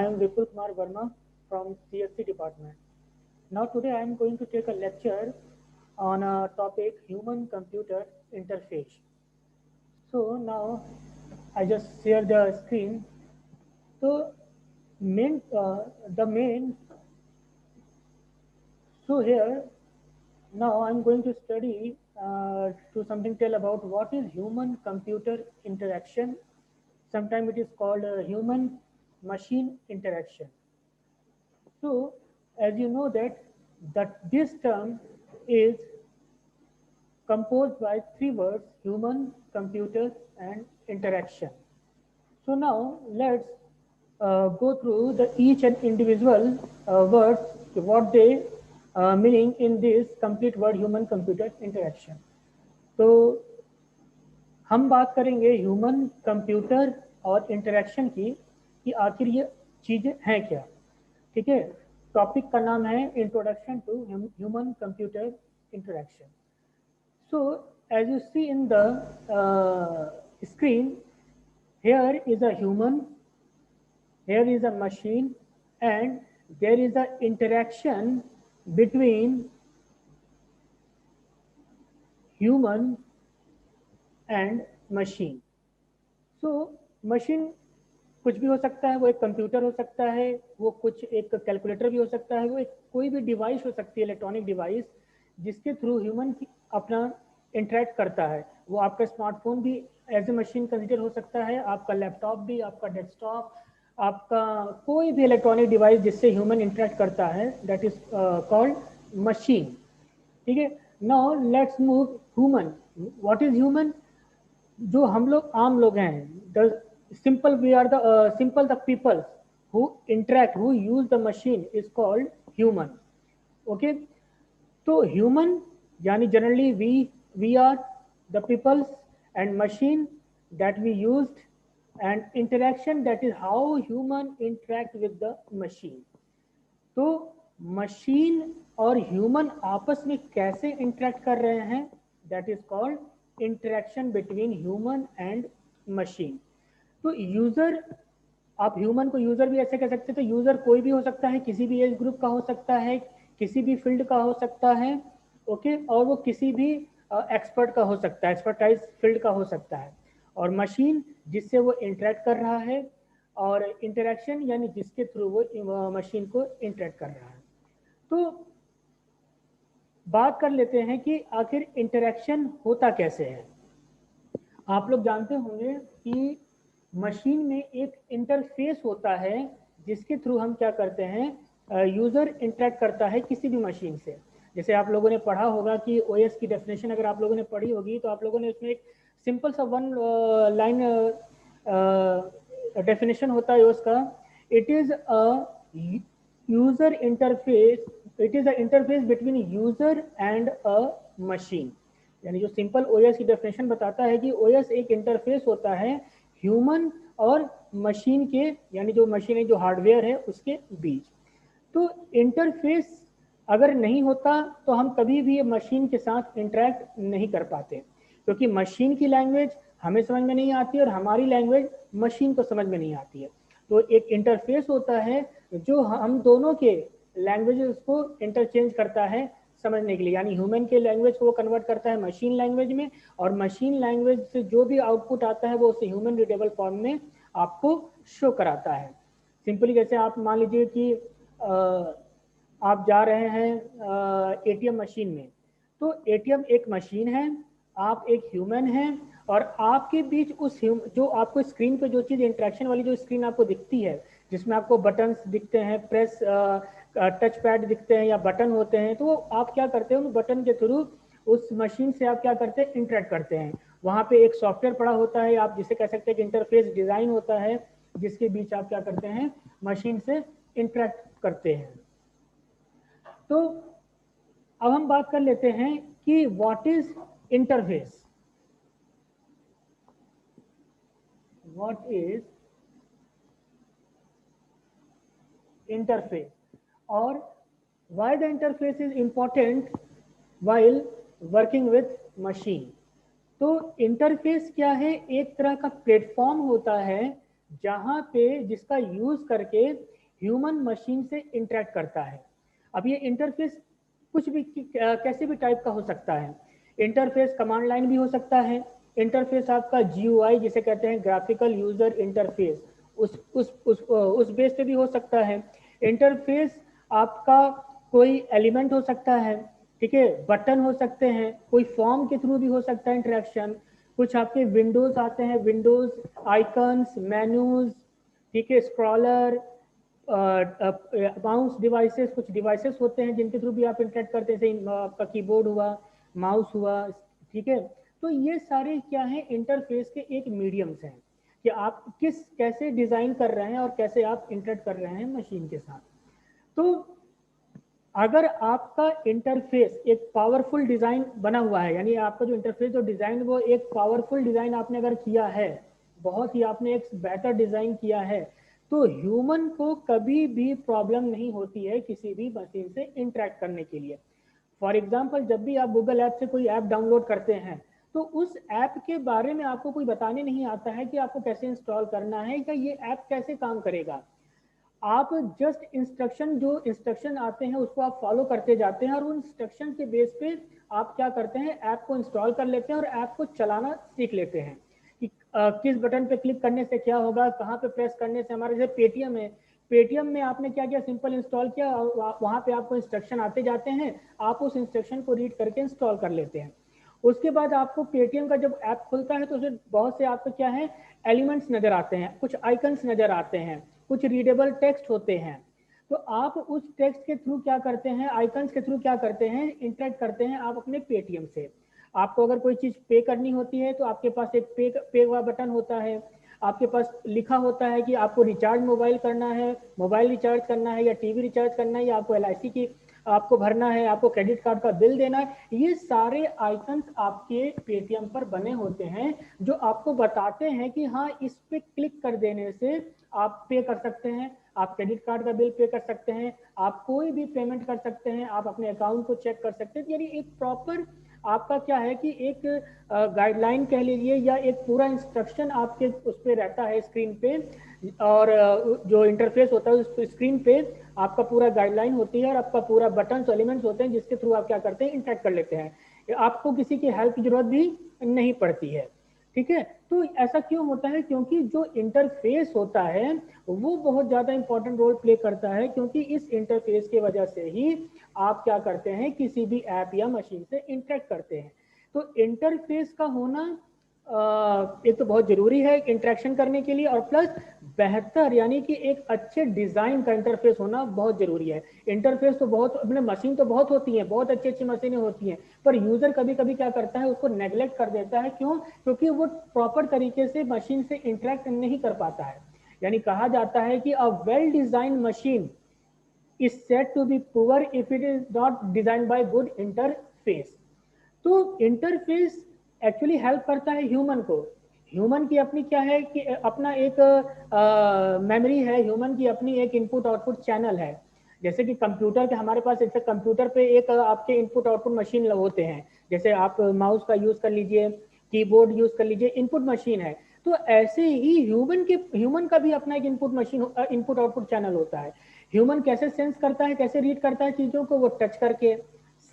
I am Vipul Kumar Verma from CSC department. Now today I am going to take a lecture on a topic human-computer interface. So now I just share the screen. So main the main so here now I'm going to study to something tell about what is human-computer interaction. Sometimes it is called human-machine interaction. So, as you know that this term is composed by three words: human, computer, and interaction. So now let's go through the each and individual words, what they meaning in this complete word human computer interaction. तो हम बात करेंगे human computer और interaction की कि आखिर ये चीज़ें हैं क्या. ठीक है. टॉपिक का नाम है introduction to human computer interaction. So as you see in the screen, here is a human, here is a machine, and there is a interaction between human and machine. So machine कुछ भी हो सकता है, वो एक computer हो सकता है, वो कुछ एक कैलकुलेटर भी हो सकता है, वो एक कोई भी डिवाइस हो सकती है, इलेक्ट्रॉनिक डिवाइस जिसके थ्रू ह्यूमन अपना इंटरेक्ट करता है. वो आपका स्मार्टफोन भी एज ए मशीन कंसिडर हो सकता है, आपका लैपटॉप भी, आपका डेस्कटॉप, आपका कोई भी इलेक्ट्रॉनिक डिवाइस जिससे ह्यूमन इंटरेक्ट करता है, दैट इज कॉल्ड मशीन. ठीक है. Now let's move human. What is human? जो हम लोग आम लोग हैं, simple we are the simple the people who interact, who use the machine is called human. Okay. तो human यानी generally we are the peoples, and machine that we used, and interaction that is how human interact with the machine. तो machine और human आपस में कैसे interact कर रहे हैं, that is called interaction between human and machine. तो user, आप ह्यूमन को यूजर भी ऐसे कह सकते हैं. तो यूजर कोई भी हो सकता है, किसी भी एज ग्रुप का हो सकता है, किसी भी फील्ड का हो सकता है. ओके. और वो किसी भी एक्सपर्ट का हो सकता है, एक्सपर्टाइज फील्ड का हो सकता है. और मशीन जिससे वो इंटरेक्ट कर रहा है, और इंटरेक्शन यानी जिसके थ्रू वो मशीन को इंटरेक्ट कर रहा है. तो बात कर लेते हैं कि आखिर इंटरेक्शन होता कैसे है. आप लोग जानते होंगे कि मशीन में एक इंटरफेस होता है जिसके थ्रू हम क्या करते हैं, यूजर इंटरेक्ट करता है किसी भी मशीन से. जैसे आप लोगों ने पढ़ा होगा कि ओएस की डेफिनेशन अगर आप लोगों ने पढ़ी होगी तो आप लोगों ने उसमें एक सिंपल सा वन लाइन डेफिनेशन होता है उसका. It is a user interface, it is a interface between user and a machine. यानी जो सिंपल ओएस की डेफिनेशन बताता है कि ओएस एक इंटरफेस होता है ह्यूमन और मशीन के, यानी जो मशीन है, जो हार्डवेयर है, उसके बीच. तो इंटरफेस अगर नहीं होता तो हम कभी भी मशीन के साथ इंटरेक्ट नहीं कर पाते, क्योंकि मशीन की लैंग्वेज हमें समझ में नहीं आती और हमारी लैंग्वेज मशीन को समझ में नहीं आती है. तो एक इंटरफेस होता है जो हम दोनों के लैंग्वेजेस को इंटरचेंज करता है समझने के लिए. यानी ह्यूमन के लैंग्वेज को वो कन्वर्ट करता है मशीन लैंग्वेज में, और मशीन लैंग्वेज से जो भी आउटपुट आता है वो उसे ह्यूमन रीडेबल फॉर्म में आपको शो कराता है. सिंपली जैसे आप मान लीजिए कि आप जा रहे हैं एटीएम मशीन में. तो एटीएम एक मशीन है, आप एक ह्यूमन हैं, और आपके बीच उस जो आपको स्क्रीन पे जो चीज़ इंटरेक्शन वाली जो स्क्रीन आपको दिखती है, जिसमें आपको बटन्स दिखते हैं, प्रेस टच पैड दिखते हैं या बटन होते हैं, तो आप क्या करते हैं, उन बटन के थ्रू उस मशीन से आप क्या करते हैं, इंटरेक्ट करते हैं. वहाँ पे एक सॉफ्टवेयर पड़ा होता है, आप जिसे कह सकते हैं कि इंटरफेस डिज़ाइन होता है, जिसके बीच आप क्या करते हैं, मशीन से इंटरेक्ट करते हैं. तो अब हम बात कर लेते हैं कि what is interface. What is interface और why the interface is important while working with machine. तो इंटरफेस क्या है, एक तरह का प्लेटफॉर्म होता है जहाँ पे जिसका यूज करके ह्यूमन मशीन से इंटरेक्ट करता है। अब ये इंटरफेस कुछ भी कैसे भी टाइप का हो सकता है। इंटरफेस कमांड लाइन भी हो सकता है। इंटरफेस आपका जीयूआई जिसे कहते हैं ग्राफिकल यूजर इंटरफेस, उस बेस पे भी हो सकता है। इंटरफेस आपका कोई एलिमेंट हो सकता है, ठीक है, बटन हो सकते हैं, कोई फॉर्म के थ्रू भी हो सकता है इंटरेक्शन। कुछ आपके विंडोज आते हैं, विंडोज आइकन्स, मेन्यूज, ठीक है, स्क्रॉलर, माउस डिवाइसेस, कुछ डिवाइसेस होते हैं जिनके थ्रू भी आप इंटरेक्ट करते हैं, जैसे आपका कीबोर्ड हुआ, माउस हुआ, ठीक है। तो ये सारे क्या है, इंटरफेस के एक मीडियम्स हैं कि आप किस कैसे डिजाइन कर रहे हैं और कैसे आप इंटरेक्ट कर रहे हैं मशीन के साथ। तो अगर आपका इंटरफेस एक पावरफुल डिजाइन बना हुआ है, यानी आपका जो इंटरफेस जो डिजाइन वो एक पावरफुल डिजाइन आपने अगर किया है, बहुत ही आपने एक बेटर डिजाइन किया है, तो ह्यूमन को कभी भी प्रॉब्लम नहीं होती है किसी भी मशीन से इंटरेक्ट करने के लिए। फॉर एग्जाम्पल, जब भी आप गूगल ऐप से कोई ऐप डाउनलोड करते हैं, तो उस ऐप के बारे में आपको कोई बताने नहीं आता है कि आपको कैसे इंस्टॉल करना है या ये ऐप कैसे काम करेगा। आप जस्ट इंस्ट्रक्शन, जो इंस्ट्रक्शन आते हैं उसको आप फॉलो करते जाते हैं और उन इंस्ट्रक्शन के बेस पे आप क्या करते हैं, ऐप को इंस्टॉल कर लेते हैं और ऐप को चलाना सीख लेते हैं कि किस बटन पे क्लिक करने से क्या होगा, कहाँ पे प्रेस करने से। हमारे जैसे पेटीएम है, पेटीएम में आपने क्या किया, सिंपल इंस्टॉल किया और वहाँ पे आपको इंस्ट्रक्शन आते जाते हैं, आप उस इंस्ट्रक्शन को रीड करके इंस्टॉल कर लेते हैं। उसके बाद आपको पेटीएम का जब ऐप खुलता है तो उसमें बहुत से आपको क्या है, एलिमेंट्स नजर आते हैं, कुछ आइकन्स नजर आते हैं, कुछ रीडेबल टेक्स्ट होते हैं। तो आप उस टेक्स्ट के थ्रू क्या करते हैं, आइकन्स के थ्रू क्या करते हैं, इंटरेक्ट करते हैं आप अपने पेटीएम से। आपको अगर कोई चीज पे करनी होती है तो आपके पास एक पे हुआ बटन होता है, आपके पास लिखा होता है कि आपको रिचार्ज मोबाइल करना है, मोबाइल रिचार्ज करना है, या टीवी रिचार्ज करना है, या आपको एलआईसी की आपको भरना है, आपको क्रेडिट कार्ड का बिल देना है। ये सारे आइकन्स आपके पेटीएम पर बने होते हैं जो आपको बताते हैं कि हाँ, इस पे क्लिक कर देने से आप पे कर सकते हैं, आप क्रेडिट कार्ड का बिल पे कर सकते हैं, आप कोई भी पेमेंट कर सकते हैं, आप अपने अकाउंट को चेक कर सकते हैं। यानी एक प्रॉपर आपका क्या है कि एक गाइडलाइन कह लीजिए या एक पूरा इंस्ट्रक्शन आपके उस पर रहता है स्क्रीन पे, और जो इंटरफेस होता है उस स्क्रीन पे आपका पूरा गाइडलाइन होती है और आपका पूरा बटन एलिमेंट्स होते हैं जिसके थ्रू आप क्या करते हैं, इंटरेक्ट कर लेते हैं। आपको किसी की हेल्प की जरूरत भी नहीं पड़ती है, ठीक है। तो ऐसा क्यों होता है, क्योंकि जो इंटरफेस होता है वो बहुत ज्यादा इंपॉर्टेंट रोल प्ले करता है, क्योंकि इस इंटरफेस की वजह से ही आप क्या करते हैं, किसी भी ऐप या मशीन से इंटरेक्ट करते हैं। तो इंटरफेस का होना एक तो बहुत जरूरी है इंटरेक्शन करने के लिए, और प्लस बेहतर यानी कि एक अच्छे डिजाइन का इंटरफेस होना बहुत जरूरी है। इंटरफेस तो बहुत अपने मशीन तो बहुत होती है, बहुत अच्छी अच्छी मशीनें होती हैं, पर यूजर कभी कभी क्या करता है, उसको नेग्लेक्ट कर देता है। क्यों? क्योंकि वो प्रॉपर तरीके से मशीन से इंटरेक्ट नहीं कर पाता है। यानी कहा जाता है कि a well design machine is said to be poor if it is not designed by good interface। तो इंटरफेस एक्चुअली हेल्प करता है ह्यूमन को। ह्यूमन की अपनी क्या है कि अपना एक मेमोरी है, ह्यूमन की अपनी एक इनपुट आउटपुट चैनल है। जैसे कि कंप्यूटर के हमारे पास एक कंप्यूटर पे एक आपके इनपुट आउटपुट मशीन होते हैं, जैसे आप माउस का यूज कर लीजिए, कीबोर्ड यूज कर लीजिए, इनपुट मशीन है। तो ऐसे ही ह्यूमन का भी अपना एक input machine, input output channel होता है। ह्यूमन कैसे सेंस करता है, कैसे रीड करता है चीजों को, वो टच करके,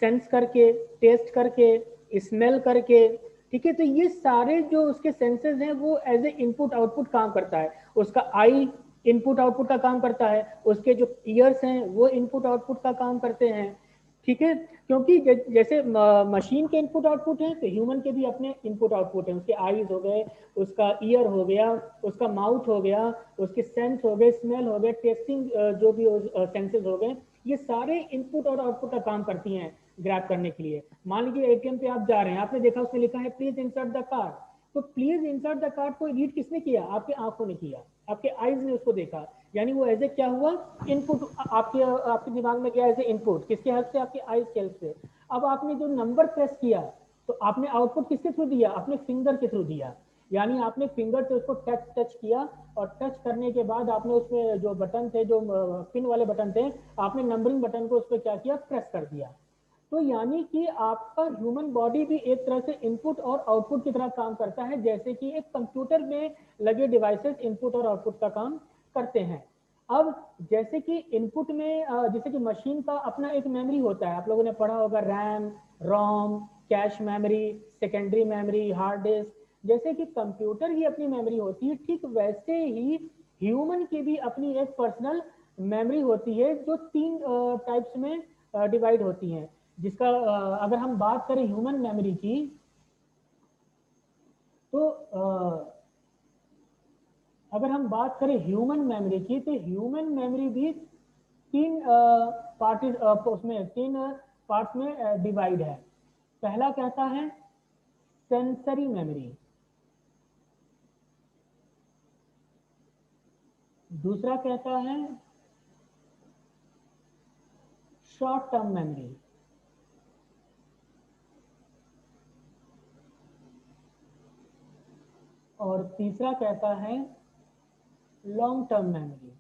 सेंस करके, टेस्ट करके, स्मेल करके, ठीक है। तो ये सारे जो उसके सेंसेस हैं वो एज ए इनपुट आउटपुट काम करता है। उसका आई इनपुट आउटपुट का काम करता है, उसके जो ईयर्स हैं वो इनपुट आउटपुट का काम करते हैं, ठीक है। क्योंकि जैसे मशीन के इनपुट आउटपुट हैं, तो ह्यूमन के भी अपने इनपुट आउटपुट हैं। उसके आईज हो गए, उसका ईयर हो गया, उसका माउथ हो गया, उसके सेंस हो गए, स्मेल हो गए, टेस्टिंग जो भी सेंसेस हो गए, ये सारे इनपुट और आउटपुट का काम करती हैं ग्रैब करने के लिए। मान लीजिए एटीएम पे आप जा रहे हैं, आपने देखा उसमें लिखा है प्लीज इंसर्ट द कार्ड, तो प्लीज इंसर्ट द कार्ड को रीड किसने किया? आपके आंखों ने किया, आपके आईज ने उसको देखा। यानी वो एज ए क्या हुआ, इनपुट आपके आपके दिमाग में गया एज ए इनपुट, किसके हेल्प से? आपके आईज के हेल्प से। अब आपने जो नंबर प्रेस किया तो आपने आउटपुट किसके थ्रू दिया? अपने फिंगर के थ्रू दिया। यानी आपने फिंगर से उसको टच किया, और टच करने के बाद आपने उसमें जो बटन थे, जो पिन वाले बटन थे, आपने नंबरिंग बटन को उस पर क्या किया, प्रेस कर दिया। तो यानी कि आपका ह्यूमन बॉडी भी एक तरह से इनपुट और आउटपुट की तरह काम करता है, जैसे कि एक कंप्यूटर में लगे डिवाइसेस इनपुट और आउटपुट का काम करते हैं। अब जैसे कि इनपुट में जैसे कि मशीन का अपना एक मेमोरी होता है, आप लोगों ने पढ़ा होगा RAM, ROM, cache memory, secondary memory, hard disk. जैसे कि कंप्यूटर की अपनी मेमोरी होती है, ठीक वैसे ही ह्यूमन की भी अपनी एक पर्सनल मेमोरी होती है, जो तीन टाइप्स में डिवाइड होती है। जिसका अगर हम बात करें ह्यूमन मेमोरी की, तो अगर हम बात करें ह्यूमन मेमोरी की, तो ह्यूमन मेमोरी भी तीन पार्ट उसमें तीन पार्ट्स में डिवाइड है। पहला कहता है सेंसरी मेमोरी, दूसरा कहता है शॉर्ट टर्म मेमोरी, और तीसरा कहता है लॉन्ग टर्म मेमोरी।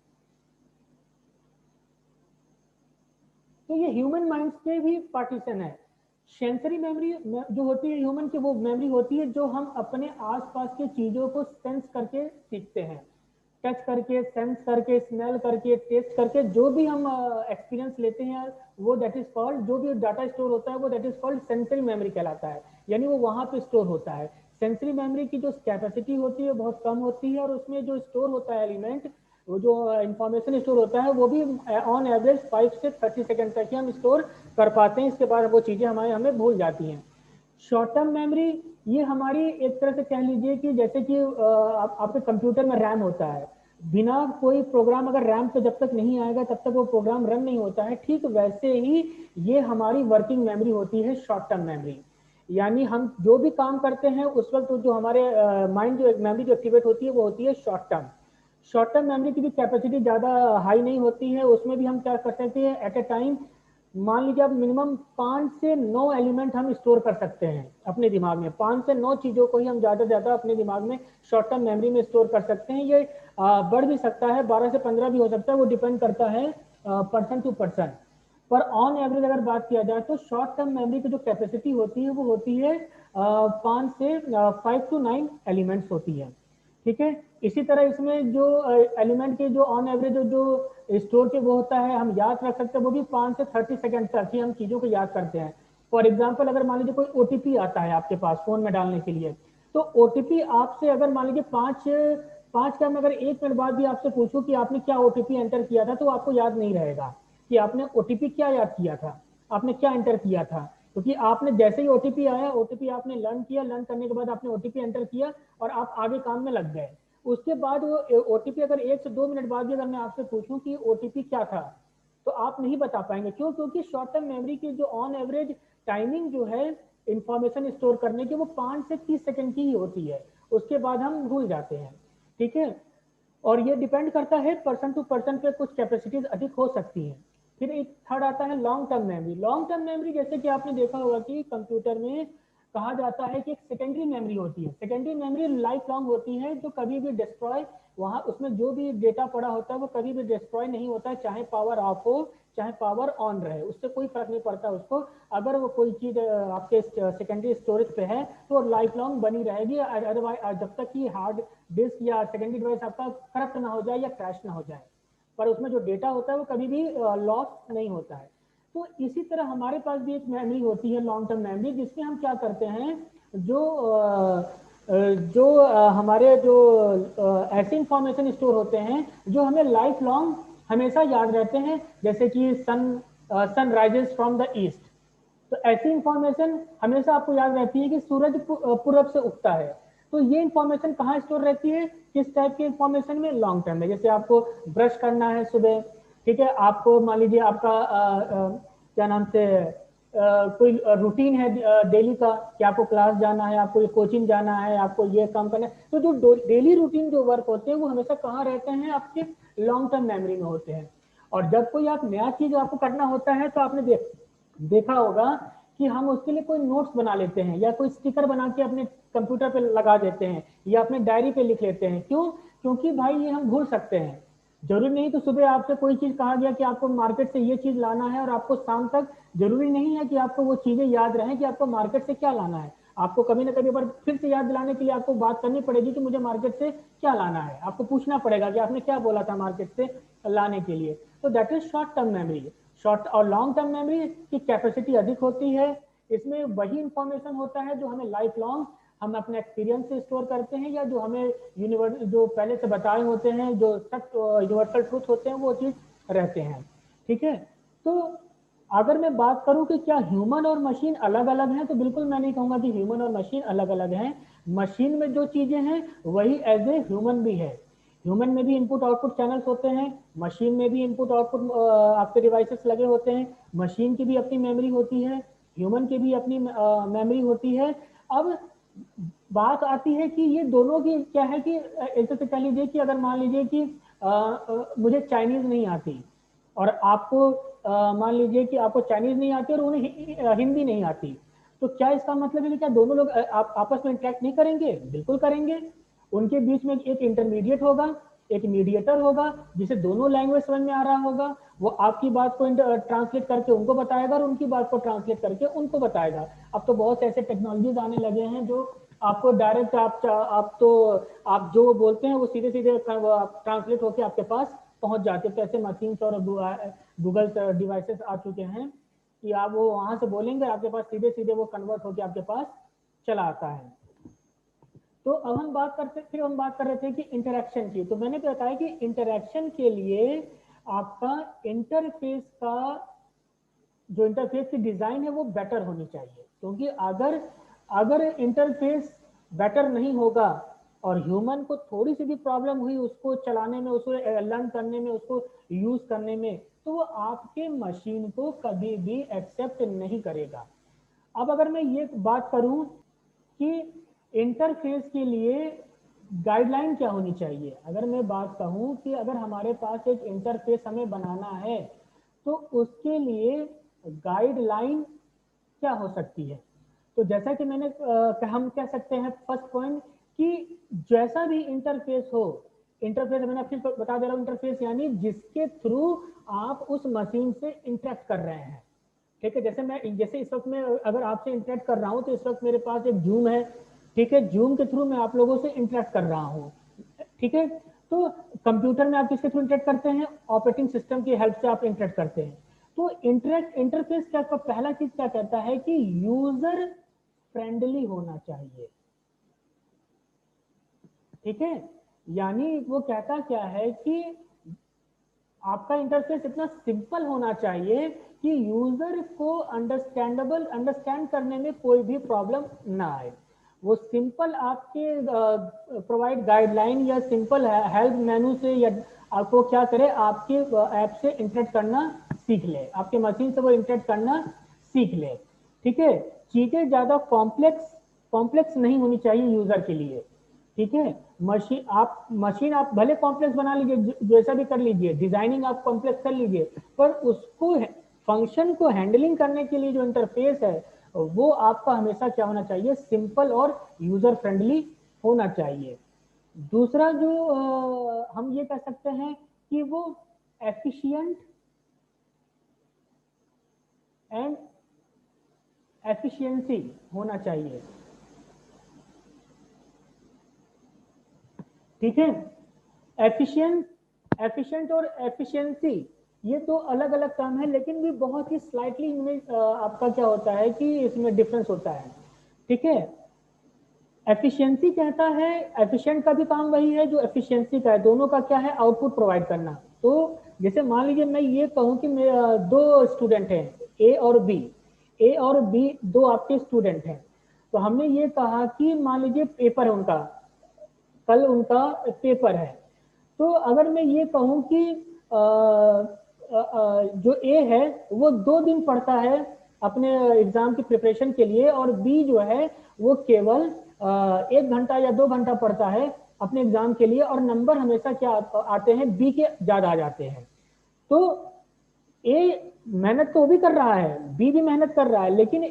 तो ये ह्यूमन माइंड के भी पार्टीशन है। सेंसरी मेमोरी जो होती है ह्यूमन की, वो मेमोरी होती है जो हम अपने आसपास के चीजों को सेंस करके सीखते हैं। टच करके, सेंस करके, स्मेल करके, टेस्ट करके, जो भी हम एक्सपीरियंस लेते हैं, वो दैट इज कॉल्ड, जो भी डाटा स्टोर होता है वो that is called sensory memory कहलाता है। यानी वो वहां पे स्टोर होता है। सेंसरी मेमोरी की जो कैपेसिटी होती है बहुत कम होती है, और उसमें जो स्टोर होता है एलिमेंट, वो जो इंफॉर्मेशन स्टोर होता है, वो भी ऑन एवरेज 5 से 30 सेकंड तक ही हम स्टोर कर पाते हैं। इसके बाद वो चीजें हमें भूल जाती हैं। शॉर्ट टर्म मेमोरी, ये हमारी एक तरह से कह लीजिए कि जैसे कि आपके कंप्यूटर में रैम होता है, बिना कोई प्रोग्राम अगर रैम पे जब तक नहीं आएगा तब तक वो प्रोग्राम रन नहीं होता है, ठीक वैसे ही ये हमारी वर्किंग मेमोरी होती है, शॉर्ट टर्म मेमोरी। यानी हम जो भी काम करते हैं उस वक्त जो हमारे माइंड जो मेमोरी जो एक्टिवेट होती है वो होती है short term. Short term memory की भी कैपेसिटी ज़्यादा हाई नहीं होती है, उसमें भी हम क्या कर सकते हैं एट ए टाइम, मान लीजिए आप मिनिमम 5 से 9 एलिमेंट हम स्टोर कर सकते हैं अपने दिमाग में। 5 से 9 चीज़ों को ही हम ज़्यादा से ज़्यादा अपने दिमाग में शॉर्ट टर्म मेमोरी में स्टोर कर सकते हैं। ये बढ़ भी सकता है, 12 से 15 भी हो सकता है, वो डिपेंड करता है पर्सन टू पर्सन। पर ऑन एवरेज अगर बात किया जाए तो शॉर्ट टर्म मेमोरी की जो कैपेसिटी होती है वो होती है 5 से 5 to 9 एलिमेंट्स होती है। ठीक है। इसी तरह इसमें जो एलिमेंट के जो ऑन एवरेज जो स्टोर के वो होता है, हम याद रख सकते हैं, वो भी 5 से 30 सेकंड तक ही हम चीजों को याद करते हैं। फॉर एग्जाम्पल अगर मान लीजिए कोई ओटीपी आता है आपके पास फोन में डालने के लिए, तो ओटीपी आपसे अगर मान लीजिए पांच पांच का मैं अगर 1 मिनट बाद भी आपसे पूछूं कि आपने क्या ओटीपी एंटर किया था, तो आपको याद नहीं रहेगा कि आपने ओटीपी क्या याद किया था, आपने क्या एंटर किया था। क्योंकि आपने जैसे ही ओटीपी आया, ओटीपी आपने लर्न किया, लर्न करने के बाद आपने ओटीपी एंटर किया और आप आगे काम में लग गए। उसके बाद वो ओटीपी अगर 1 से 2 मिनट बाद भी अगर मैं आपसे पूछूं कि ओटीपी क्या था, तो आप नहीं बता पाएंगे। क्यों? क्योंकि शॉर्ट टर्म मेमोरी की जो ऑन एवरेज टाइमिंग जो है इंफॉर्मेशन स्टोर करने की, वो 5 से 30 सेकंड की ही होती है, उसके बाद हम भूल जाते हैं। ठीक है। और ये डिपेंड करता है पर्सन टू पर्सन पे, कुछ कैपेसिटीज अधिक हो सकती हैं। फिर एक थर्ड आता है long term memory. Long term memory जैसे कि आपने देखा होगा कि कंप्यूटर में कहा जाता है कि एक सेकेंडरी मेमोरी होती है। सेकेंडरी मेमोरी लाइफ लॉन्ग होती है, जो कभी भी डिस्ट्रॉय, वहां उसमें जो भी डेटा पड़ा होता है वो कभी भी डिस्ट्रॉय नहीं होता है, चाहे पावर ऑफ हो चाहे पावर ऑन रहे, उससे कोई फर्क नहीं पड़ता उसको। अगर वो कोई चीज आपके सेकेंडरी स्टोरेज पे है तो लाइफ लॉन्ग बनी रहेगी, अदरवाइज जब तक कि हार्ड डिस्क या सेकेंडरी डिवाइस आपका करप्ट ना हो जाए या क्रैश ना हो जाए, पर उसमें जो डेटा होता है वो कभी भी लॉस नहीं होता है। तो इसी तरह हमारे पास भी एक मेमोरी होती है लॉन्ग टर्म मेमोरी, जिसमें हम क्या करते हैं, जो हमारे जो ऐसे इंफॉर्मेशन स्टोर होते हैं जो हमें लाइफ लॉन्ग हमेशा याद रहते हैं, जैसे कि sun rises from the east. तो ऐसी इंफॉर्मेशन हमेशा आपको याद रहती है कि सूरज पूरब से उगता है। तो ये इंफॉर्मेशन कहाँ स्टोर रहती है, किस टाइप की इंफॉर्मेशन में, लॉन्ग टर्म में। जैसे आपको ब्रश करना है सुबह, ठीक है, आपको मान लीजिए आपका क्या नाम से कोई रूटीन है डेली का, कि आपको क्लास जाना है, आपको ये कोचिंग जाना है, आपको ये काम करना है, तो जो डेली रूटीन जो वर्क होते हैं वो हमेशा कहाँ रहते हैं, आपके लॉन्ग टर्म मेमोरी में होते हैं। और जब कोई आप नया चीज आपको करना होता है तो आपने देखा होगा कि हम उसके लिए कोई नोट्स बना लेते हैं या कोई स्टिकर बना के अपने कंप्यूटर पे लगा देते हैं या अपने डायरी पे लिख लेते हैं। क्यों? क्योंकि भाई ये हम भूल सकते हैं। जरूरी नहीं तो सुबह आपसे कोई चीज कहा गया कि आपको मार्केट से ये चीज लाना है और आपको शाम तक जरूरी नहीं है कि आपको वो चीजें याद रहें कि आपको मार्केट से क्या लाना है। आपको कभी ना कभी बार फिर से याद दिलाने के लिए आपको बात करनी पड़ेगी कि मुझे मार्केट से क्या लाना है। आपको पूछना पड़ेगा कि आपने क्या बोला था मार्केट से लाने के लिए। तो that is short term memory. Short और लॉन्ग टर्म मेमोरी की कैपेसिटी अधिक होती है। इसमें वही इंफॉर्मेशन होता है जो हमें लाइफ लॉन्ग हम अपने एक्सपीरियंस से स्टोर करते हैं, या जो हमें यूनिवर्स जो पहले से बताए होते हैं, जो यूनिवर्सल ट्रूथ होते हैं, वो चीज रहते हैं। ठीक है। तो अगर मैं बात करूं कि क्या ह्यूमन और मशीन अलग अलग हैं, तो बिल्कुल मैं नहीं कहूंगा कि ह्यूमन और मशीन अलग अलग हैं। मशीन में जो चीजें हैं वही एज ए ह्यूमन भी है। ह्यूमन में भी इनपुट आउटपुट चैनल्स होते हैं, मशीन में भी इनपुट आउटपुट आपके डिवाइसेस लगे होते हैं। मशीन की भी अपनी मेमोरी होती है, ह्यूमन की भी अपनी मेमोरी होती है। अब बात आती है कि ये दोनों की क्या है कि ऐसे से कह लीजिए कि अगर मान लीजिए कि मुझे चाइनीज नहीं आती और आपको मान लीजिए कि आपको चाइनीज नहीं आती और उन्हें हिंदी नहीं आती, तो क्या इसका मतलब है कि क्या दोनों लोग आप आपस में इंटरेक्ट नहीं करेंगे? बिल्कुल करेंगे। उनके बीच में एक इंटरमीडिएट होगा, एक मीडिएटर होगा, जिसे दोनों लैंग्वेज समझ में आ रहा होगा। वो आपकी बात को ट्रांसलेट करके उनको बताएगा और उनकी बात को ट्रांसलेट करके उनको बताएगा। अब तो बहुत ऐसे टेक्नोलॉजीज आने लगे हैं जो आपको डायरेक्ट आप तो आप जो बोलते हैं वो सीधे सीधे ट्रांसलेट होकर आपके पास पहुंच जाते हैं। तो ऐसे मशीन्स और गूगल डिवाइसेस आ चुके हैं कि आप वो वहां से बोलेंगे, आपके पास सीधे सीधे वो कन्वर्ट होकर आपके पास चला आता है। तो अब हम बात कर रहे थे कि इंटरेक्शन की। तो मैंने बताया कि इंटरेक्शन के लिए आपका इंटरफेस का जो इंटरफेस की डिजाइन है वो बेटर होनी चाहिए। क्योंकि अगर अगर इंटरफेस बेटर नहीं होगा और ह्यूमन को थोड़ी सी भी प्रॉब्लम हुई उसको चलाने में, उसको लर्न करने में, उसको यूज करने में, तो वो आपके मशीन को कभी भी एक्सेप्ट नहीं करेगा। अब अगर मैं ये बात करूं कि इंटरफेस के लिए गाइडलाइन क्या होनी चाहिए, अगर मैं बात कहूं कि अगर हमारे पास एक इंटरफेस हमें बनाना है तो उसके लिए गाइडलाइन क्या हो सकती है? तो जैसा कि हम कह सकते हैं फर्स्ट पॉइंट कि जैसा भी इंटरफेस हो, इंटरफेस मैंने फिर बता दे रहा हूं, इंटरफेस यानी जिसके थ्रू आप उस मशीन से इंटरेक्ट कर रहे हैं। ठीक है। जैसे इस वक्त मैं अगर आपसे इंटरेक्ट कर रहा हूं तो इस वक्त मेरे पास एक जूम है। ठीक है। जूम के थ्रू मैं आप लोगों से इंटरेक्ट कर रहा हूं। ठीक है। तो कंप्यूटर में आप किसके थ्रू इंटरेक्ट करते हैं? ऑपरेटिंग सिस्टम की हेल्प से आप इंटरेक्ट करते हैं। तो इंटरफेस क्या पहला चीज क्या कहता है कि यूजर फ्रेंडली होना चाहिए। ठीक है। यानी वो कहता क्या है कि आपका इंटरफेस इतना सिंपल होना चाहिए कि यूजर को अंडरस्टैंड करने में कोई भी प्रॉब्लम ना आए। वो सिंपल आपके प्रोवाइड गाइडलाइन या सिंपल हेल्प मेनू से या आपको क्या करे, आपके ऐप से इंटरेक्ट करना सीख ले, आपके मशीन से वो इंटरेक्ट करना सीख ले। ठीक है। चीजें ज्यादा कॉम्प्लेक्स कॉम्प्लेक्स नहीं होनी चाहिए यूजर के लिए। ठीक है। मशीन आप भले कॉम्प्लेक्स बना लीजिए, जैसा भी कर लीजिए, डिजाइनिंग आप कॉम्प्लेक्स कर लीजिए, पर उसको फंक्शन को हैंडलिंग करने के लिए जो इंटरफेस है वो आपका हमेशा क्या होना चाहिए? सिंपल और यूजर फ्रेंडली होना चाहिए। दूसरा जो हम ये कह सकते हैं कि वो एफिशिएंट एंड एफिशिएंसी होना चाहिए। ठीक है। एफिशिएंट एफिशिएंट और एफिशिएंसी ये दो अलग अलग टर्म है, लेकिन भी बहुत ही स्लाइटली इनमें आपका क्या होता है कि इसमें डिफरेंस होता है। ठीक है। एफिशिएंसी कहता है, एफिशिएंट का भी काम वही है जो एफिशिएंसी का है, दोनों का क्या है? आउटपुट प्रोवाइड करना। तो जैसे मान लीजिए मैं ये कहूं कि दो स्टूडेंट हैं, ए और बी दो आपके स्टूडेंट हैं। तो हमने ये कहा कि मान लीजिए पेपर है उनका, कल उनका पेपर है। तो अगर मैं ये कहूं कि जो ए है वो 2 दिन पढ़ता है अपने एग्जाम की प्रिपरेशन के लिए, और बी जो है वो केवल 1 घंटा या 2 घंटा पढ़ता है अपने एग्जाम के लिए, और नंबर हमेशा क्या आते हैं? बी के ज्यादा आ जाते हैं। तो ए मेहनत तो वो भी कर रहा है, बी भी मेहनत कर रहा है, लेकिन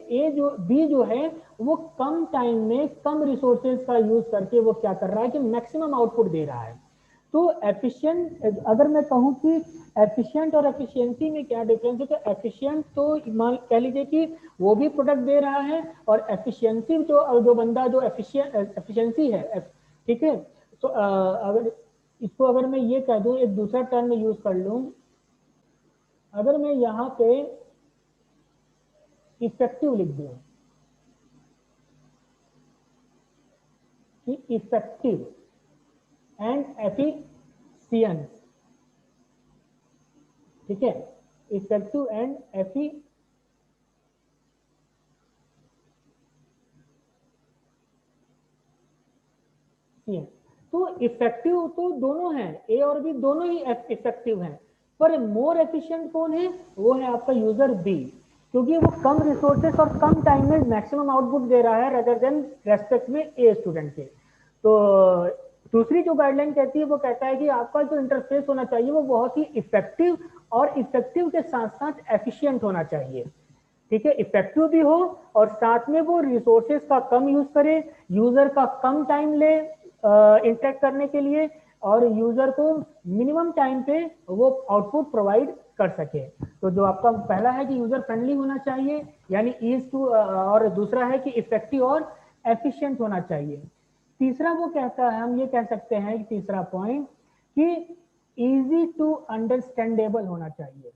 बी जो है वो कम टाइम में कम रिसोर्सेज का यूज करके वो क्या कर रहा है कि मैक्सिमम आउटपुट दे रहा है। तो एफिशिएंट, अगर मैं कहूँ कि एफिशिएंट और एफिशिएंसी में क्या डिफरेंस है, तो एफिशिएंट तो मान कह लीजिए कि वो भी प्रोडक्ट दे रहा है, और एफिशिएंसी जो जो बंदा जो एफिशिएंसी है, ठीक है। तो अगर इसको अगर मैं ये कह दूं, एक दूसरा टर्म यूज कर लूं, अगर मैं यहाँ पे इफेक्टिव लिख दूं कि इफेक्टिव एंड एफिशिएंट, ठीक है, इफेक्टिव एंड एफिशिएंट, तो इफेक्टिव तो दोनों हैं, ए और बी दोनों ही इफेक्टिव हैं, पर मोर एफिशिएंट कौन है, वो है आपका यूजर बी, क्योंकि वो कम रिसोर्सेस और कम टाइम में मैक्सिमम आउटपुट दे रहा है रेदर देन रेस्पेक्ट में ए स्टूडेंट के। तो दूसरी जो गाइडलाइन कहती है वो कहता है कि आपका जो इंटरफेस होना चाहिए वो बहुत ही इफेक्टिव, और इफेक्टिव के साथ साथ एफिशिएंट होना चाहिए, ठीक है, इफेक्टिव भी हो और साथ में वो रिसोर्सेज का कम यूज करे, यूजर का कम टाइम ले इंटरेक्ट करने के लिए, और यूजर को मिनिमम टाइम पे वो आउटपुट प्रोवाइड कर सके। तो जो आपका पहला है कि यूजर फ्रेंडली होना चाहिए, यानी ईज टू, और दूसरा है कि इफेक्टिव और एफिशिएंट होना चाहिए। तीसरा वो कहता है, हम ये कह सकते हैं कि तीसरा पॉइंट कि इजी टू अंडरस्टैंडेबल होना चाहिए।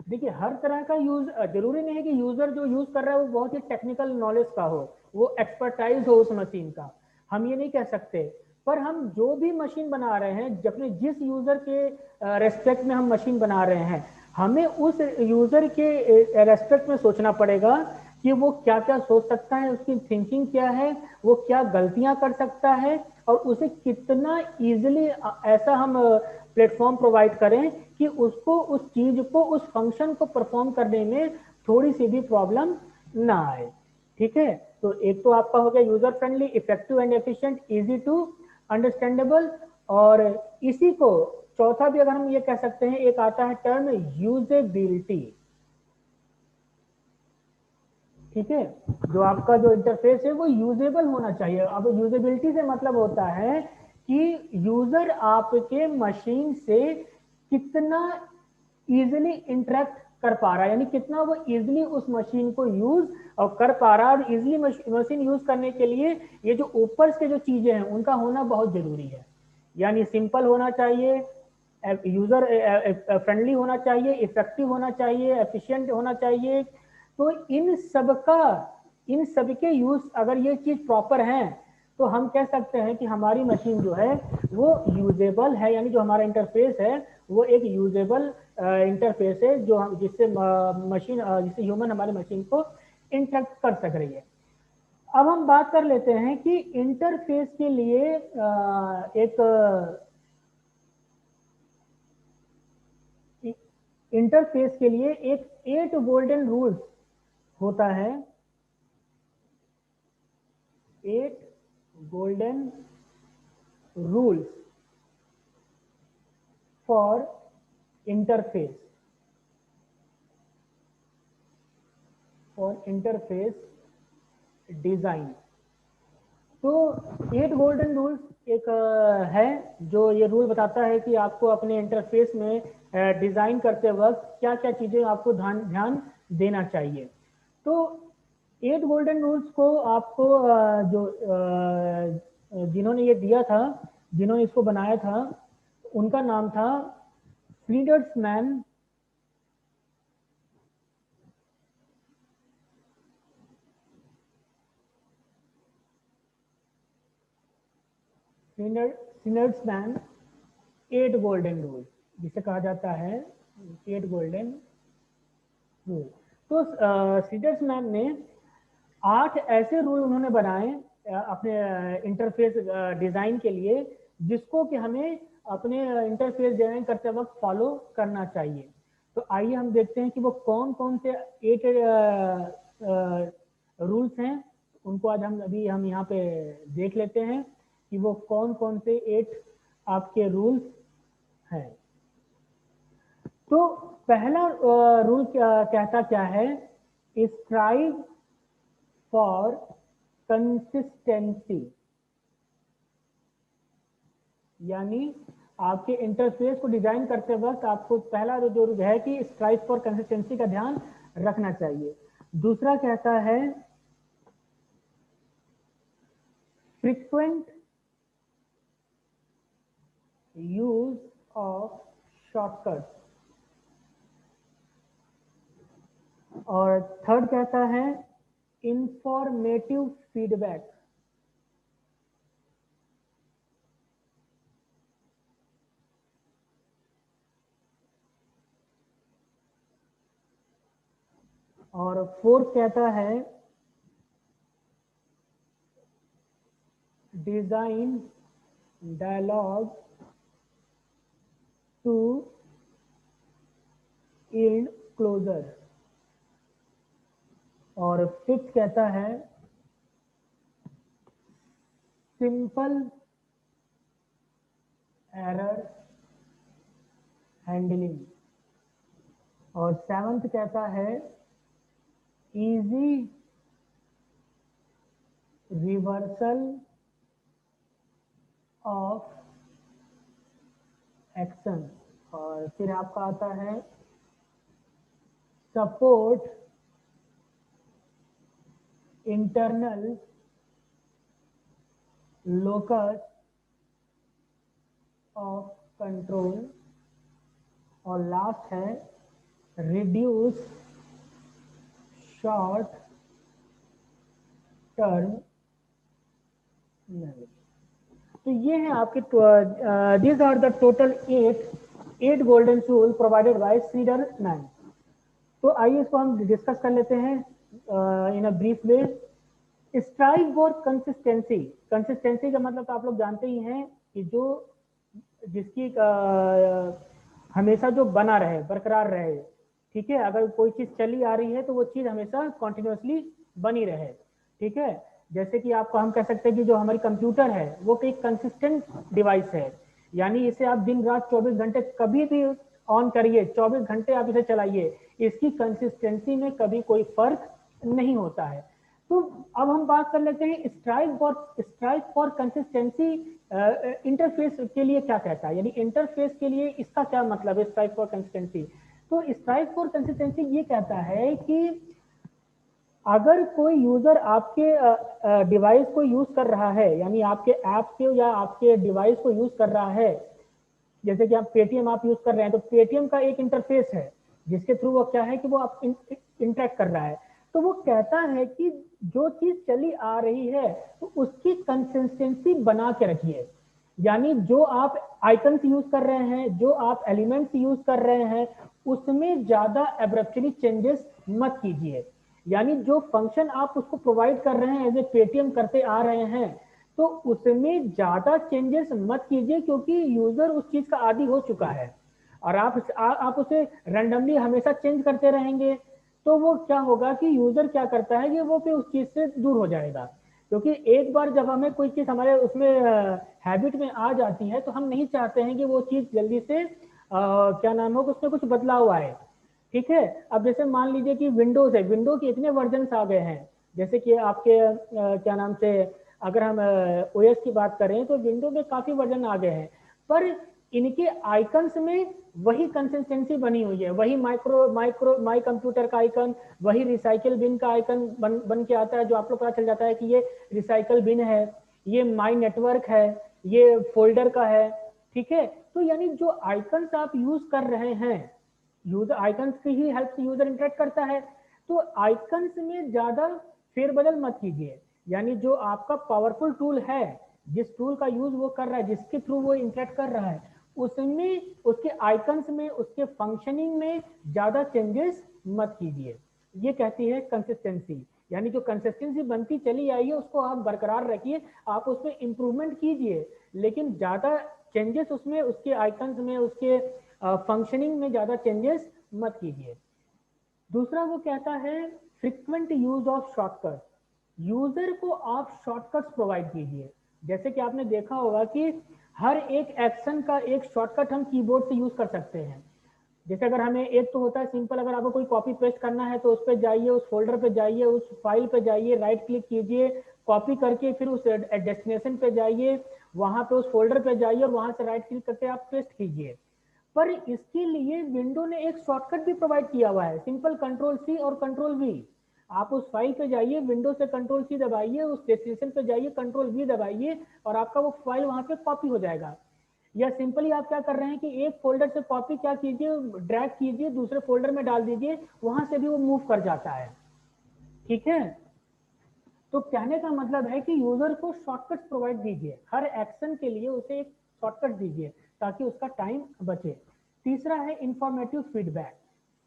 देखिए हर तरह का यूज, जरूरी नहीं है कि यूजर जो यूज कर रहा है वो बहुत ही टेक्निकल नॉलेज का हो, वो एक्सपर्टाइज हो उस मशीन का, हम ये नहीं कह सकते। पर हम जो भी मशीन बना रहे हैं, अपने जिस यूजर के रेस्पेक्ट में हम मशीन बना रहे हैं, हमें उस यूजर के रेस्पेक्ट में सोचना पड़ेगा कि वो क्या क्या सोच सकता है, उसकी थिंकिंग क्या है, वो क्या गलतियां कर सकता है, और उसे कितना इजिली ऐसा हम प्लेटफॉर्म प्रोवाइड करें कि उसको उस चीज को, उस फंक्शन को परफॉर्म करने में थोड़ी सी भी प्रॉब्लम ना आए, ठीक है। तो एक तो आपका हो गया user friendly, effective and efficient, easy to understandable, और इसी को चौथा भी अगर हम ये कह सकते हैं, एक आता है टर्म यूजेबिलिटी, ठीक है, जो आपका जो इंटरफेस है वो यूजेबल होना चाहिए। अब यूजेबिलिटी से मतलब होता है कि यूजर आपके मशीन से कितना इजिली इंटरेक्ट कर पा रहा है, यानी कितना वो इजिली उस मशीन को यूज और कर पा रहा है, और इजिली मशीन यूज करने के लिए ये जो ऊपर के जो चीजें हैं उनका होना बहुत जरूरी है, यानी सिंपल होना चाहिए, यूजर फ्रेंडली होना चाहिए, इफेक्टिव होना चाहिए, एफिशिएंट होना चाहिए। तो इन सबके यूज अगर ये चीज प्रॉपर है, तो हम कह सकते हैं कि हमारी मशीन जो है वो यूजेबल है, यानी जो हमारा इंटरफेस है वो एक यूजेबल इंटरफेस है, जो हम जिससे मशीन जिससे ह्यूमन हमारी मशीन को इंटरेक्ट कर सक रही है। अब हम बात कर लेते हैं कि इंटरफेस के लिए एक इंटरफेस के लिए एक 8 गोल्डन रूल्स होता है, 8 golden rules for interface design. तो 8 गोल्डन रूल्स एक है, जो ये रूल बताता है कि आपको अपने इंटरफेस में डिजाइन करते वक्त क्या क्या चीजें आपको ध्यान देना चाहिए। तो 8 गोल्डन रूल्स को आपको जिन्होंने ये दिया था, जिन्होंने इसको बनाया था, उनका नाम था फ्रीडर्समैन फ्रीडर्समैन 8 गोल्डन रूल, जिसे कहा जाता है 8 गोल्डन रूल। तो फ्रीडर्समैन ने 8 ऐसे रूल उन्होंने बनाए अपने इंटरफेस डिजाइन के लिए, जिसको कि हमें अपने इंटरफेस डिजाइन करते वक्त फॉलो करना चाहिए। तो आइए हम देखते हैं कि वो कौन कौन से 8 रूल्स हैं, उनको आज हम यहाँ पे देख लेते हैं कि वो कौन कौन से 8 आपके रूल्स हैं। तो पहला रूल कहता क्या है, स्ट्राइव फॉर कंसिस्टेंसी, यानी आपके इंटरफेस को डिजाइन करते वक्त आपको पहला जो है कि स्ट्राइव फॉर कंसिस्टेंसी का ध्यान रखना चाहिए। दूसरा कहता है फ्रीक्वेंट यूज ऑफ शॉर्टकट, और थर्ड कहता है इंफॉर्मेटिव फीडबैक। और फोर्थ कहता है design dialogue to yield closure. और फिफ्थ कहता है सिंपल एरर हैंडलिंग। और सेवंथ कहता है इजी रिवर्सल ऑफ एक्शन। और फिर आपका आता है support internal locus of control. और लास्ट है रिड्यूस शॉर्ट टर्म मेमोरी। तो ये है आपके these are the total eight golden rules provided by Sridhar-9। तो आइए इसको हम डिस्कस कर लेते हैं in a brief way. Strive for consistency, consistency का मतलब तो आप लोग जानते ही हैं कि जो जिसकी हमेशा जो बना रहे, बरकरार रहे, ठीक है। अगर कोई चीज चली आ रही है तो वो चीज हमेशा कॉन्टिन्यूसली बनी रहे, ठीक है। जैसे कि आपको हम कह सकते हैं कि जो हमारी कंप्यूटर है वो एक कंसिस्टेंट डिवाइस है, यानी इसे आप दिन रात 24 घंटे कभी भी ऑन करिए, 24 घंटे आप इसे चलाइए, इसकी कंसिस्टेंसी में कभी कोई फर्क नहीं होता है। तो अब हम बात कर लेते हैं स्ट्राइव फॉर कंसिस्टेंसी इंटरफेस के लिए क्या कहता है, यानी इंटरफेस के लिए इसका क्या मतलब है स्ट्राइव फॉर कंसिस्टेंसी। तो स्ट्राइव फॉर कंसिस्टेंसी ये कहता है कि अगर कोई यूजर आपके डिवाइस को यूज कर रहा है, यानी आपके ऐप के या आपके डिवाइस को यूज कर रहा है, जैसे कि आप पेटीएम आप यूज कर रहे हैं, तो पेटीएम का एक इंटरफेस है जिसके थ्रू वो क्या है कि वो आप इंटरेक्ट कर रहा है। तो वो कहता है कि जो चीज चली आ रही है तो उसकी कंसिस्टेंसी बना के रखिए, यानी जो आप आइकन्स यूज कर रहे हैं, जो आप एलिमेंट्स यूज कर रहे हैं, उसमें ज्यादा एब्रप्टली चेंजेस मत कीजिए। यानी जो फंक्शन आप उसको प्रोवाइड कर रहे हैं एज ए पेटीएम करते आ रहे हैं, तो उसमें ज्यादा चेंजेस मत कीजिए, क्योंकि यूजर उस चीज का आदी हो चुका है और आप उसे रैंडमली हमेशा चेंज करते रहेंगे, तो वो क्या होगा कि यूजर क्या करता है कि वो फिर उस चीज से दूर हो जाएगा। क्योंकि एक बार जब हमें कोई चीज हमारे उसमें हैबिट में आ जाती है तो हम नहीं चाहते हैं कि वो चीज जल्दी से क्या नाम हो उसमें कुछ बदलाव आए, ठीक है। अब जैसे मान लीजिए कि विंडोज है, विंडो के इतने वर्जन आ गए हैं, जैसे कि आपके क्या नाम से अगर हम ओएस की बात करें तो विंडो में काफी वर्जन आ गए हैं, पर इनके आइकन्स में वही कंसिस्टेंसी बनी हुई है, वही माई कंप्यूटर का आइकन, वही रिसाइकल बिन का आइकन बन के आता है, जो आप लोग पता चल जाता है कि ये रिसाइकल बिन है, ये माई नेटवर्क है, ये फोल्डर का है, ठीक है। तो यानी जो आइकन्स आप यूज कर रहे हैं, यूजर आइकन्स की ही हेल्प से यूजर इंटरेक्ट करता है, तो आइकन्स में ज्यादा फेरबदल मत कीजिए। यानी जो आपका पावरफुल टूल है, जिस टूल का यूज वो कर रहा है, जिसके थ्रू वो इंटरेक्ट कर रहा है, उसमें उसके आइकन्स में उसके फंक्शनिंग में ज्यादा चेंजेस मत कीजिए। ये कहती है कंसिस्टेंसी, यानी जो कंसिस्टेंसी बनती चली आई है उसको आप बरकरार रखिए, आप उसमें इंप्रूवमेंट कीजिए, लेकिन ज्यादा चेंजेस उसमें उसके आइकन्स में उसके फंक्शनिंग में ज्यादा चेंजेस मत कीजिए। दूसरा वो कहता है frequent use of shortcut, user को आप शॉर्टकट्स प्रोवाइड कीजिए। जैसे कि आपने देखा होगा कि हर एक एक्शन का एक शॉर्टकट हम कीबोर्ड से यूज कर सकते हैं। जैसे अगर हमें एक तो होता है सिंपल, अगर आपको कोई कॉपी पेस्ट करना है तो उस पर जाइए, उस फोल्डर पे जाइए, उस फाइल पे जाइए, राइट क्लिक कीजिए, कॉपी करके फिर उस डेस्टिनेशन पे जाइए, वहां पे उस फोल्डर पे जाइए और वहां से राइट क्लिक करके आप पेस्ट कीजिए। पर इसके लिए विंडो ने एक शॉर्टकट भी प्रोवाइड किया हुआ है, सिंपल कंट्रोल सी और कंट्रोल वी। आप उस फाइल पे जाइए, विंडो से कंट्रोल सी दबाइए, उस डेस्टिनेशन पे जाइए, कंट्रोल वी दबाइए और आपका वो फाइल वहां पे कॉपी हो जाएगा। या सिंपली आप क्या कर रहे हैं कि एक फोल्डर से कॉपी क्या कीजिए, ड्रैग कीजिए, दूसरे फोल्डर में डाल दीजिए, वहां से भी वो मूव कर जाता है। ठीक है, तो कहने का मतलब है कि यूजर को शॉर्टकट प्रोवाइड दीजिए, हर एक्शन के लिए उसे एक शॉर्टकट दीजिए ताकि उसका टाइम बचे। तीसरा है इंफॉर्मेटिव फीडबैक।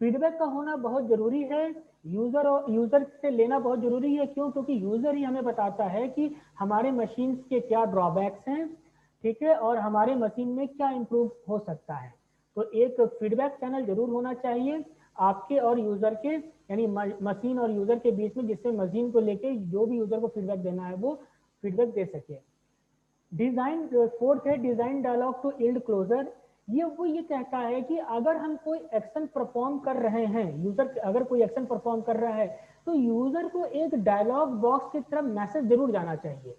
फीडबैक का होना बहुत जरूरी है, यूजर से लेना बहुत जरूरी है। क्यों? क्योंकि यूजर ही हमें बताता है कि हमारे मशीन के क्या ड्रॉबैक्स हैं, ठीक है, और हमारे मशीन में क्या इम्प्रूव हो सकता है। तो एक फीडबैक चैनल जरूर होना चाहिए आपके और यूजर के, यानी मशीन और यूजर के बीच में, जिससे मशीन को लेके जो भी यूजर को फीडबैक देना है वो फीडबैक दे सके। डिजाइन, फोर्थ है design dialogue to yield closure. ये कहता है कि अगर हम कोई एक्शन परफॉर्म कर रहे हैं, यूजर अगर कोई एक्शन परफॉर्म कर रहा है तो यूजर को एक डायलॉग बॉक्स की तरफ मैसेज जरूर जाना चाहिए।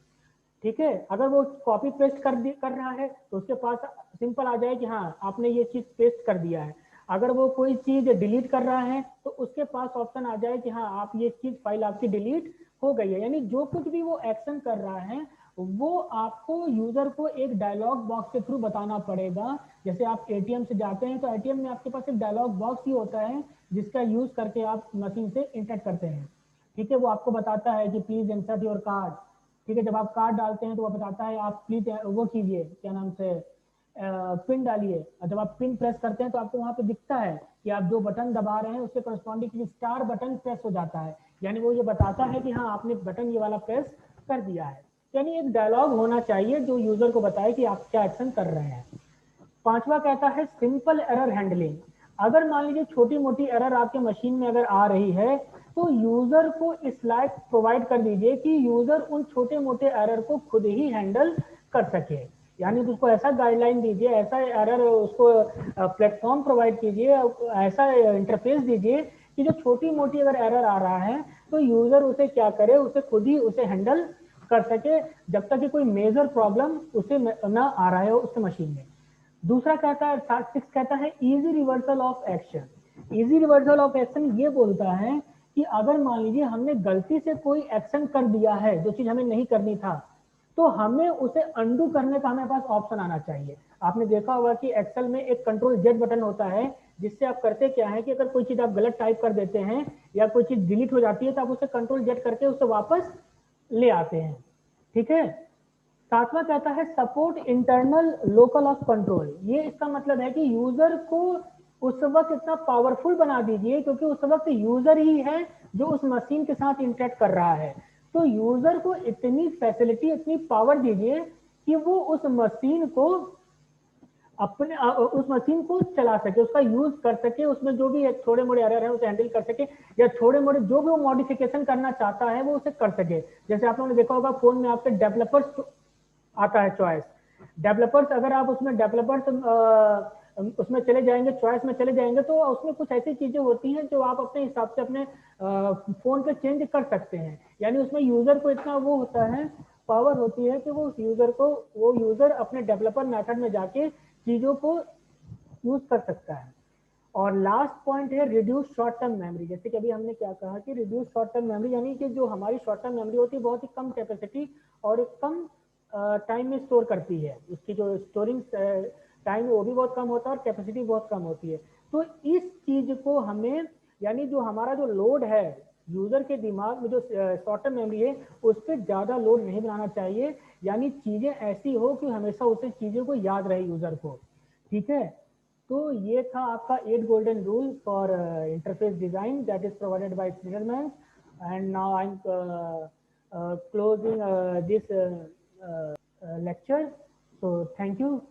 ठीक है, अगर वो कॉपी पेस्ट कर रहा है तो उसके पास सिंपल आ जाए कि हाँ आपने ये चीज पेस्ट कर दिया है। अगर वो कोई चीज डिलीट कर रहा है तो उसके पास ऑप्शन आ जाए कि हाँ आप ये चीज फाइल आपकी डिलीट हो गई है। यानी जो कुछ भी वो एक्शन कर रहा है वो आपको यूजर को एक डायलॉग बॉक्स के थ्रू बताना पड़ेगा। जैसे आप एटीएम से जाते हैं तो एटीएम में आपके पास एक डायलॉग बॉक्स ही होता है जिसका यूज करके आप मशीन से इंटरेक्ट करते हैं। ठीक है, वो आपको बताता है कि प्लीज इंसर्ट योर कार्ड। ठीक है, जब आप कार्ड डालते हैं तो वो बताता है आप प्लीज वो कीजिए, क्या नाम से, पिन डालिए। और जब आप पिन प्रेस करते हैं तो आपको वहां पे दिखता है कि आप जो बटन दबा रहे हैं उसके करस्पॉन्डिंग स्टार बटन प्रेस हो जाता है। यानी वो ये बताता है कि हाँ आपने बटन ये वाला प्रेस कर दिया है। यानी एक डायलॉग होना चाहिए जो यूजर को बताए कि आप क्या एक्शन कर रहे हैं। पांचवा कहता है सिंपल एरर हैंडलिंग। अगर मान लीजिए छोटी मोटी एरर आपके मशीन में अगर आ रही है तो यूजर को स्लाइड प्रोवाइड कर दीजिए कि यूजर उन छोटे मोटे एरर को खुद ही हैंडल कर सके। यानी उसको ऐसा गाइडलाइन दीजिए, ऐसा एरर उसको प्लेटफॉर्म प्रोवाइड कीजिए, ऐसा इंटरफेस दीजिए कि जो छोटी मोटी अगर एरर आ रहा है तो यूजर उसे क्या करे, उसे खुद ही उसे हैंडल कर सके, जब तक कि कोई मेजर प्रॉब्लम उसे ना आ रहा है उसके मशीन में। दूसरा कहता है, सिक्स कहता है easy reversal of action. Easy reversal of action ये बोलता है कि अगर मान लीजिए हमने गलती से कोई एक्शन कर दिया है जो चीज हमें नहीं करनी था, तो हमें उसे अंडू करने का हमें पास ऑप्शन आना चाहिए। आपने देखा होगा कि एक्सेल में एक कंट्रोल जेड बटन होता है जिससे आप करते क्या है कि अगर कोई चीज आप गलत टाइप कर देते हैं या कोई चीज डिलीट हो जाती है तो आप उसे कंट्रोल जेड करके उसे वापस ले आते हैं। ठीक है, सातवां कहता है support internal local of control. ये इसका मतलब है कि यूजर को उस वक्त इतना पावरफुल बना दीजिए क्योंकि उस वक्त यूजर ही है जो उस मशीन के साथ इंटरेक्ट कर रहा है। तो यूजर को इतनी फैसिलिटी, इतनी पावर दीजिए कि वो उस मशीन को अपने उस मशीन को चला सके, उसका यूज कर सके, उसमें जो भी थोड़े मोड़े एरर है उसे हैंडल कर सके, या थोड़े मोड़े जो भी वो मॉडिफिकेशन करना चाहता है वो उसे कर सके। जैसे आप लोगों ने देखा होगा फोन में आपके डेवलपर्स आता है चॉइस। डेवलपर्स, अगर आप उसमें डेवलपर्स उसमें चले जाएंगे, चॉइस में चले जाएंगे, तो उसमें कुछ ऐसी चीजें होती हैं जो आप अपने हिसाब से अपने फोन पे चेंज कर सकते हैं। यानी उसमें यूजर को इतना वो होता है, पावर होती है कि वो उस यूजर को, वो यूजर अपने डेवलपर मेथड में जाके चीजों को यूज कर सकता है। और लास्ट पॉइंट है रिड्यूस शॉर्ट टर्म मेमोरी। जैसे कि अभी हमने क्या कहा कि रिड्यूस शॉर्ट टर्म मेमोरी, यानी कि जो हमारी शॉर्ट टर्म मेमोरी होती है बहुत ही कम कैपेसिटी और एक कम टाइम में स्टोर करती है, उसकी जो स्टोरिंग टाइम है वो भी बहुत कम होता है और कैपेसिटी बहुत कम होती है। तो इस चीज को हमें, यानी जो हमारा जो लोड है यूजर के दिमाग में, जो शॉर्ट टर्म मेमोरी है उस पर ज्यादा लोड नहीं बनाना चाहिए। यानी चीजें ऐसी हो कि हमेशा उसे चीजों को याद रहे यूजर को। ठीक है, तो ये था आपका 8 golden rule for interface design that is provided by Shneiderman. And now I am closing this lecture. So thank you.